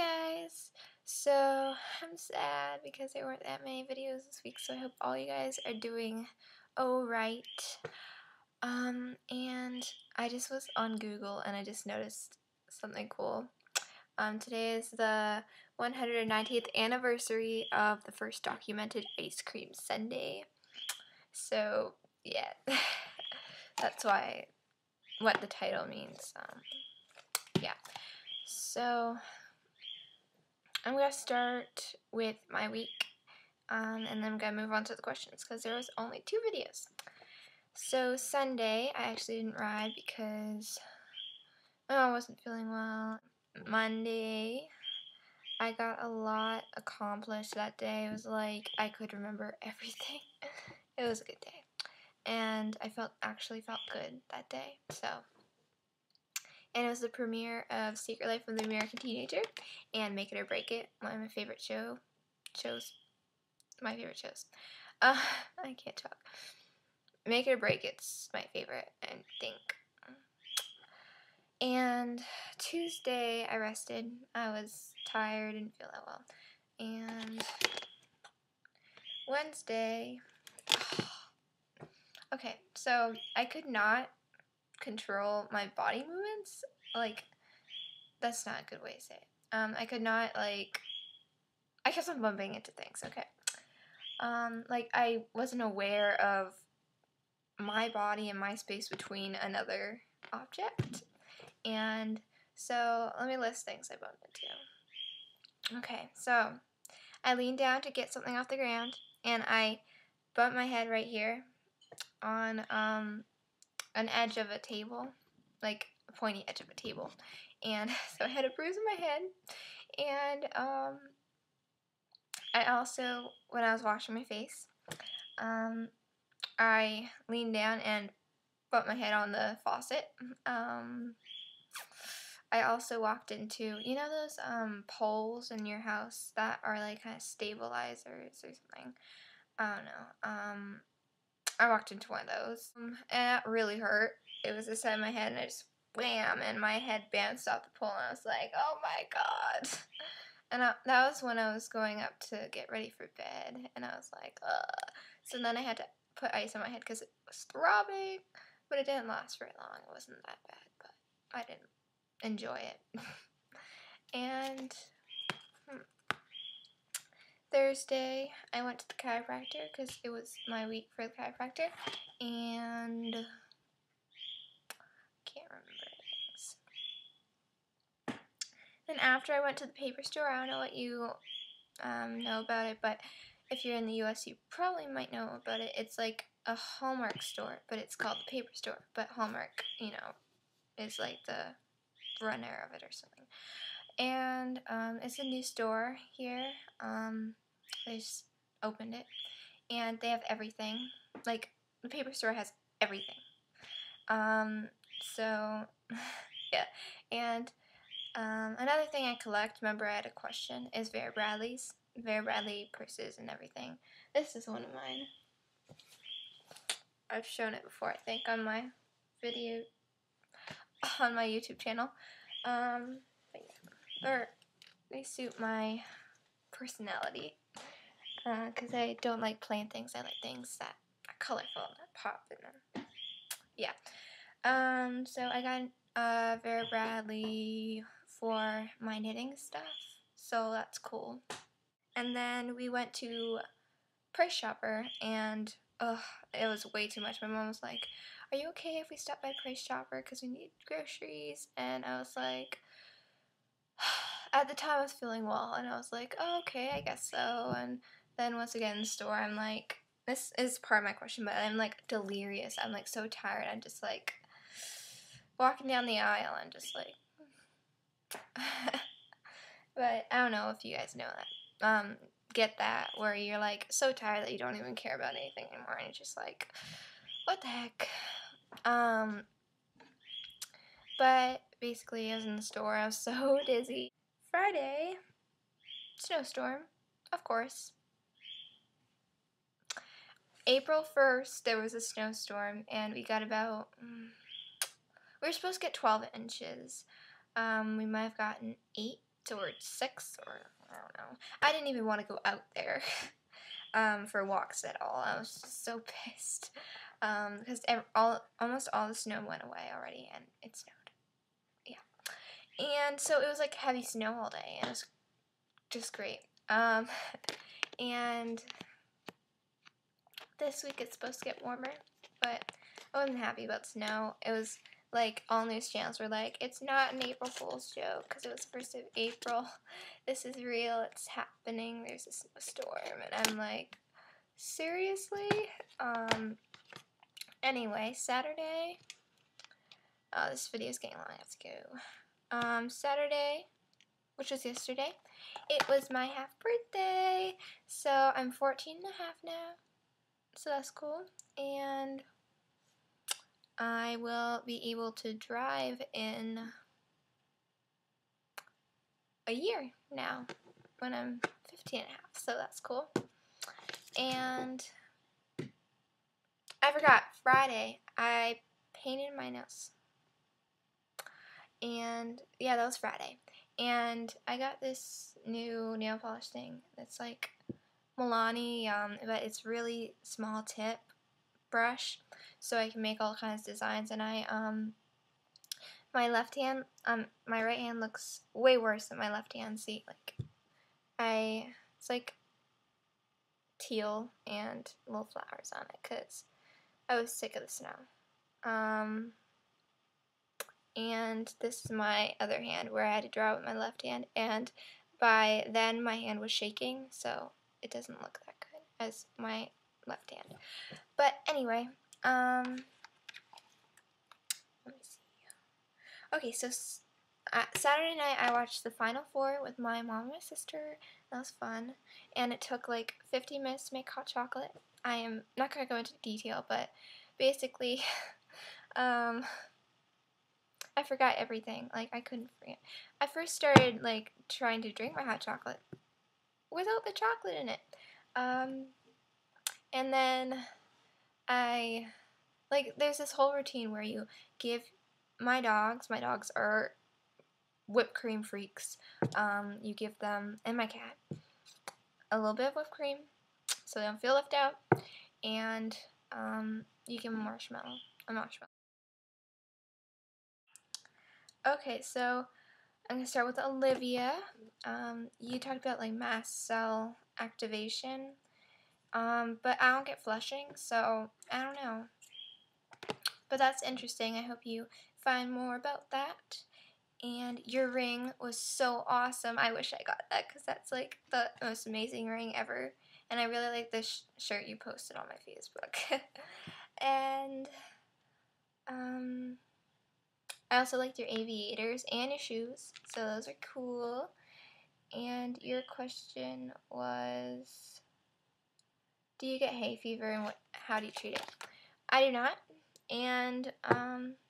Guys, so I'm sad because there weren't that many videos this week, so I hope all you guys are doing alright. And I just was on Google and I just noticed something cool. Today is the 190th anniversary of the first documented ice cream sundae. So yeah, that's what the title means. Yeah. So I'm going to start with my week, and then I'm going to move on to the questions, because there was only 2 videos. So Sunday, I actually didn't ride because I wasn't feeling well. Monday, I got a lot accomplished that day. It was like I could remember everything. It was a good day. And I actually felt good that day, so. And it was the premiere of Secret Life of the American Teenager and Make It or Break It, one of my favorite shows. I can't talk. Make It or Break It's my favorite, I think. And Tuesday, I rested. I was tired, didn't feel that well. And Wednesday, okay, so I could not control my body movements. Like, that's not a good way to say it. I could not, like, I kept on bumping into things, okay. Like, I wasn't aware of my body and my space between another object. And so, let me list things I bumped into. Okay, so, I leaned down to get something off the ground, and I bumped my head right here on, an edge of a table, like a pointy edge of a table. And so I had a bruise on my head, and I also, when I was washing my face, I leaned down and bumped my head on the faucet. I also walked into, you know those poles in your house that are like kind of stabilizers or something? I don't know. I walked into one of those, and that really hurt. It was the side of my head, and I just wham, and my head bounced off the pole, and I was like, oh my god. And that was when I was going up to get ready for bed, and I was like, ugh. So then I had to put ice on my head because it was throbbing, but it didn't last very long. It wasn't that bad, but I didn't enjoy it. And Thursday, I went to the chiropractor because it was my week for the chiropractor, and can't remember things. Then after I went to the paper store, I don't know what you know about it, but if you're in the US, you probably might know about it. It's like a Hallmark store, but it's called the paper store, but Hallmark, you know, is like the runner of it or something. And it's a new store here. They just opened it, and they have everything. Like, the paper store has everything. So yeah. And another thing I collect, remember I had a question, is Vera Bradley's. Vera Bradley purses and everything. This is one of mine. I've shown it before, I think, on my video, on my YouTube channel. But yeah. They suit my personality, because I don't like plain things. I like things that are colorful and that pop in them. Yeah. So I got Vera Bradley for my knitting stuff, so that's cool. And then we went to Price Chopper, and it was way too much. My mom was like, are you okay if we stop by Price Chopper because we need groceries? And I was like, at the time I was feeling well, and I was like, oh, okay, I guess so. And then once again in the store, I'm like, this is part of my question, but I'm like delirious. I'm like so tired. I'm just like walking down the aisle and just like but I don't know if you guys know that. Get that, where you're like so tired that you don't even care about anything anymore, and you're just like, what the heck? But basically I was in the store, I was so dizzy. Friday, snowstorm, of course. April 1st, there was a snowstorm, and we got about, we were supposed to get 12 inches. We might have gotten 8. towards 6, or I don't know. I didn't even want to go out there for walks at all. I was just so pissed because almost all the snow went away already, and it snowed. Yeah, and so it was like heavy snow all day, and it was just great. And this week it's supposed to get warmer, but I wasn't happy about snow. It was like all news channels were like, it's not an April Fool's joke because it was 1st of April. This is real. It's happening. There's a snowstorm. And I'm like, seriously? Anyway, Saturday. Oh, this video is getting long. I have to go. Saturday, which was yesterday, it was my half birthday. So I'm 14 and a half now. So that's cool. And I will be able to drive in a year now when I'm 15 and a half, so that's cool. And I forgot, Friday, I painted my nails. And yeah, that was Friday. And I got this new nail polish thing that's like Milani, but it's really small tip brush, so I can make all kinds of designs. And my left hand, my right hand looks way worse than my left hand. See, like, it's like teal and little flowers on it because I was sick of the snow. And this is my other hand where I had to draw with my left hand, and by then my hand was shaking, so it doesn't look that good as my left hand. But anyway, let me see. Okay, so Saturday night I watched the Final Four with my mom and my sister. That was fun, and it took like 50 minutes to make hot chocolate. I am not going to go into detail, but basically, I forgot everything. Like, I couldn't forget. I first started, like, trying to drink my hot chocolate without the chocolate in it. And then there's this whole routine where you give my dogs are whipped cream freaks. You give them, and my cat, a little bit of whipped cream so they don't feel left out. And you give them a marshmallow. Okay, so I'm going to start with Olivia. You talked about like mast cell activation, but I don't get flushing, so I don't know. But that's interesting. I hope you find more about that. And your ring was so awesome. I wish I got that because that's like the most amazing ring ever. And I really like this shirt you posted on my Facebook. And I also liked your aviators and your shoes, so those are cool. And your question was, do you get hay fever and how do you treat it? I do not, and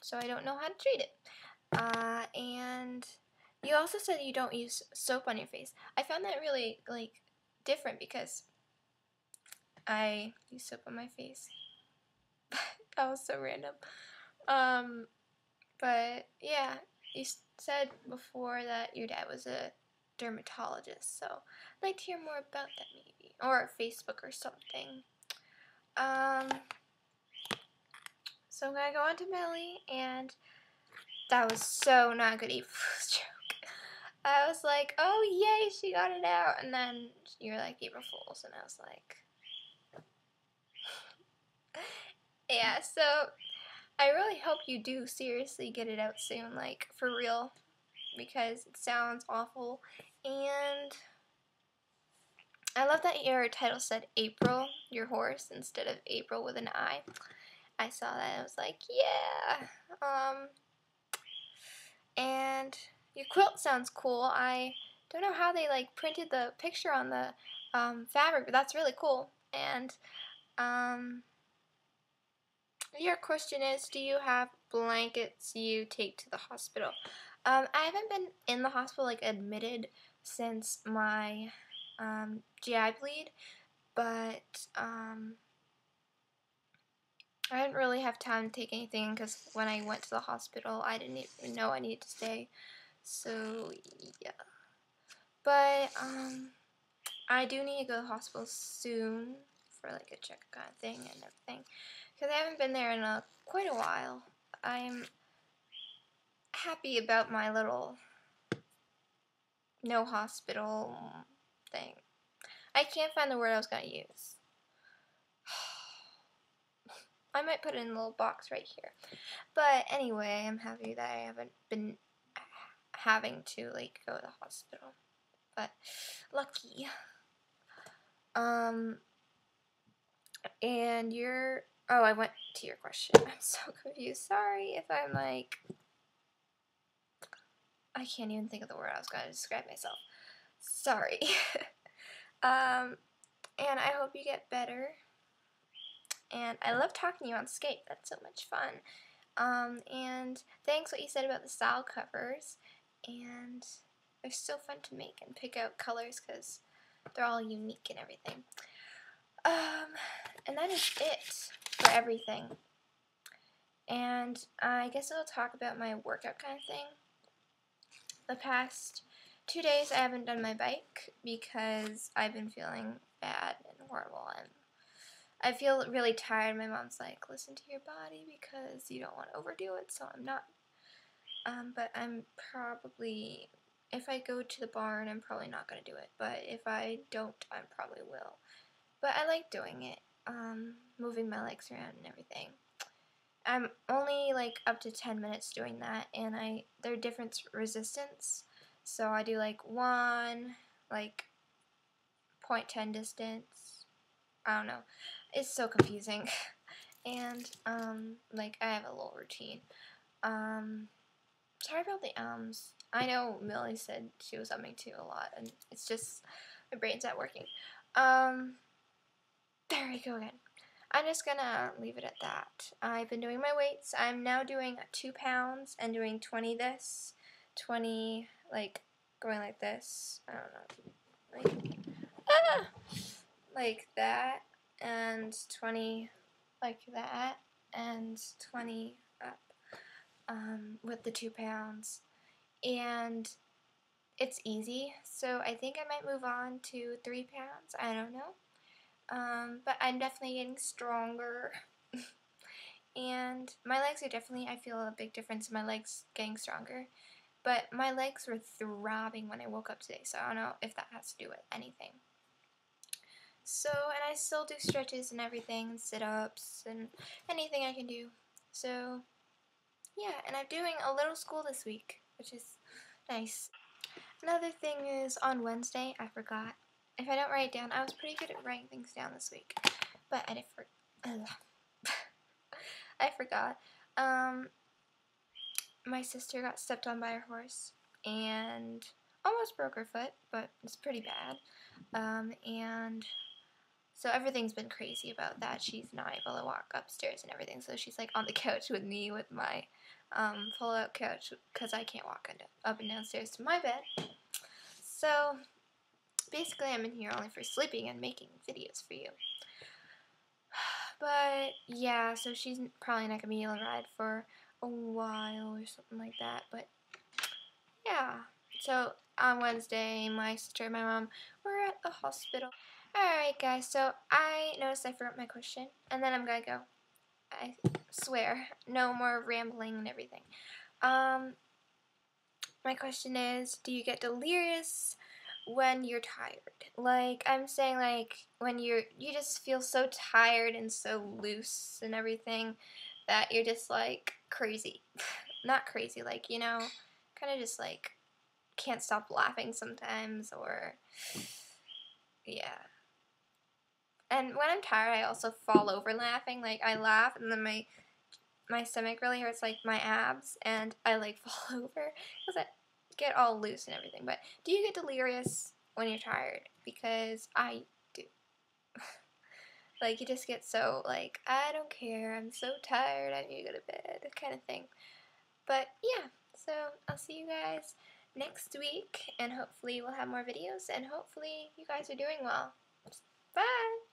so I don't know how to treat it. And you also said you don't use soap on your face. I found that really like different because I use soap on my face. That was so random. But yeah, you said before that your dad was a dermatologist, so I'd like to hear more about that maybe, or Facebook or something. So I'm gonna go on to Melly, and that was so not a good April Fool's joke. I was like, oh yay, she got it out, and then you were like, April Fools, and I was like, yeah, so I really hope you do seriously get it out soon, like, for real, because it sounds awful. And I love that your title said April, your horse, instead of April with an I. I saw that and I was like, yeah. And your quilt sounds cool. I don't know how they like printed the picture on the fabric, but that's really cool. And your question is, do you have blankets you take to the hospital? I haven't been in the hospital, like, admitted since my GI bleed, but I didn't really have time to take anything because when I went to the hospital, I didn't even know I needed to stay. So, yeah. But I do need to go to the hospital soon for like a check kind of thing and everything, because I haven't been there in quite a while. I'm happy about my little no hospital thing. I can't find the word I was going to use. I might put it in a little box right here. But anyway, I'm happy that I haven't been having to like go to the hospital. But lucky. And oh, I went to your question. I'm so confused. Sorry if I'm like, I can't even think of the word I was going to describe myself. Sorry. And I hope you get better. And I love talking to you on Skype. That's so much fun. And thanks what you said about the style covers. And they're so fun to make and pick out colors because they're all unique and everything. And that is it for everything. And I guess I'll talk about my workout kind of thing. The past 2 days I haven't done my bike because I've been feeling bad and horrible, and I feel really tired. My mom's like, listen to your body because you don't want to overdo it, so I'm not. But I'm probably, if I go to the barn, I'm probably not going to do it. But if I don't, I probably will. But I like doing it, moving my legs around and everything. I'm only like up to 10 minutes doing that, and they're different resistance. So I do like 1, like 0.10 distance. I don't know. It's so confusing. And like I have a little routine. Sorry about the ums. I know Millie said she was umming too a lot, and it's just my brain's not working. There we go again. I'm just gonna leave it at that. I've been doing my weights. I'm now doing 2 pounds and doing 20 this, 20 like going like this. I don't know, like that, and 20 like that, and 20 up with the 2 pounds. And it's easy, so I think I might move on to 3 pounds. I don't know. But I'm definitely getting stronger. And my legs are definitely, I feel a big difference in my legs getting stronger. But my legs were throbbing when I woke up today, so I don't know if that has to do with anything. So, and I still do stretches and everything, and sit-ups, and anything I can do. So, yeah, and I'm doing a little school this week, which is nice. Another thing is, on Wednesday, I forgot. If I don't write it down, I was pretty good at writing things down this week, but I didn't I forgot. My sister got stepped on by her horse and almost broke her foot, but it's pretty bad. And so everything's been crazy about that. She's not able to walk upstairs and everything, so she's like on the couch with me with my pull-out couch because I can't walk up and downstairs to my bed. So basically I'm in here only for sleeping and making videos for you. But yeah, so she's probably not going to be able to ride for a while or something like that. But yeah, so on Wednesday, my sister and my mom were at the hospital. Alright guys, so I noticed I forgot my question, and then I'm going to go. I swear, no more rambling and everything. My question is, do you get delirious when you're tired? Like, I'm saying, like, when you just feel so tired and so loose and everything that you're just, like, crazy. Not crazy, like, you know, kind of just, like, can't stop laughing sometimes, or, yeah. And when I'm tired, I also fall over laughing. Like, I laugh, and then my stomach really hurts, like, my abs, and I, like, fall over, because I get all loose and everything. But do you get delirious when you're tired? Because I do. Like, you just get so, like, I don't care, I'm so tired, I need to go to bed, kind of thing. But, yeah, so I'll see you guys next week, and hopefully we'll have more videos, and hopefully you guys are doing well. Bye!